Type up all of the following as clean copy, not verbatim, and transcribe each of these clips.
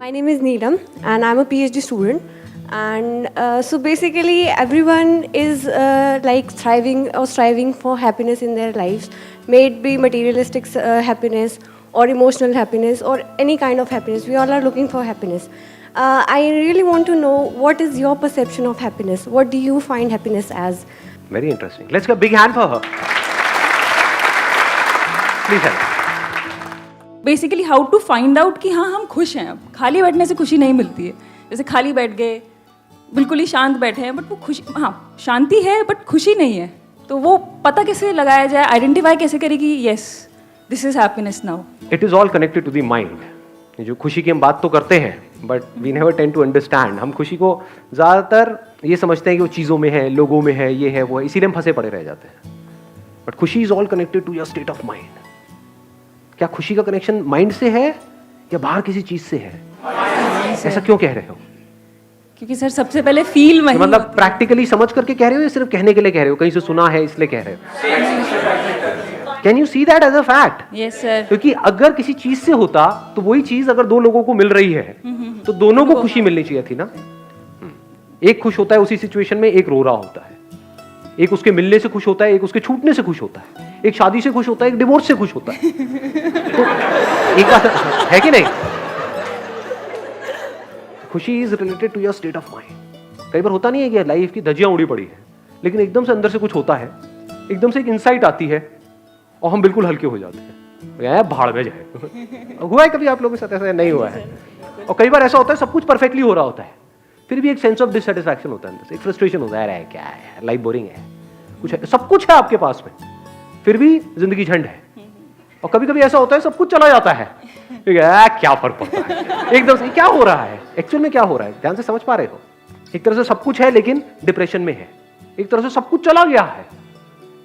My name is Neelam and I'm a PhD student. And so basically everyone is like thriving or striving for happiness in their lives, may it be materialistic happiness or emotional happiness or any kind of happiness. We all are looking for happiness. I really want to know, what is your perception of happiness? What do you find happiness as? Very interesting. Let's give a big hand for her. Please help. Basically how to find out कि हाँ हम खुश हैं. अब खाली बैठने से खुशी नहीं मिलती है. जैसे खाली बैठ गए, बिल्कुल ही शांत बैठे हैं, बट वो खुशी, हाँ शांति है बट खुशी नहीं है. तो वो पता कैसे लगाया जाए, आइडेंटिफाई कैसे करें कि yes this is happiness now. It is all connected to the mind. जो खुशी की हम बात तो करते हैं but we never tend to understand. हम खुशी को ज़्यादातर ये समझते हैं कि वो चीज़ों में है, लोगों में है, ये है वो है, इसीलिए हम फंसे पड़े रह जाते हैं. बट खुशी is all connected to your state of mind. क्या खुशी का कनेक्शन माइंड से है या बाहर किसी चीज से है? ऐसा क्यों कह रहे हो? क्योंकि सर सबसे पहले फील वही मतलब प्रैक्टिकली समझ करके कह रहे हो या सिर्फ कहने के लिए कह रहे हो, कहीं से सुना है इसलिए कह रहे हो? Can you see that as a fact? Yes sir. क्योंकि अगर किसी चीज से होता तो वही चीज अगर दो लोगों को मिल रही है तो दोनों को खुशी मिलनी चाहिए थी ना. एक खुश होता है उसी सिचुएशन में, एक रो रहा होता है. एक उसके मिलने से खुश होता है, एक उसके छूटने से खुश होता है. एक शादी से खुश होता है, एक डिवोर्स से खुश होता है. तो एक बात है कि नहीं? खुशी is related to your state of mind. कई बार होता नहीं है कि लाइफ की धज्जियां उड़ी पड़ी है, लेकिन एकदम से अंदर से कुछ होता है, एकदम से एक इंसाइट आती है और हम बिल्कुल हल्के हो जाते हैं. भाड़ में जाए. हुआ है कभी आप लोगों के साथ? ऐसा नहीं हुआ है. और कई बार ऐसा होता है सब कुछ परफेक्टली हो रहा होता है, फिर भी एक सेंस ऑफ डिससेटिस्फैक्शन होता है अंदर से, एक फ्रस्ट्रेशन होता है. अरे क्या है, लाइफ बोरिंग है, कुछ है, सब कुछ है आपके पास में, फिर भी जिंदगी झंड है. और कभी कभी ऐसा होता है सब कुछ चला जाता है, क्या फर्क पड़ता है, एकदम से क्या हो रहा है, एक्चुअल में क्या हो रहा है, ध्यान से समझ पा रहे हो? एक तरह से सब कुछ है लेकिन डिप्रेशन में है, एक तरह से सब कुछ चला गया है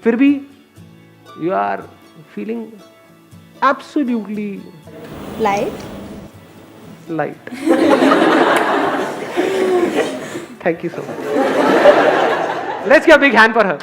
फिर भी you are feeling absolutely light. Thank you so much. Let's give a big hand for her.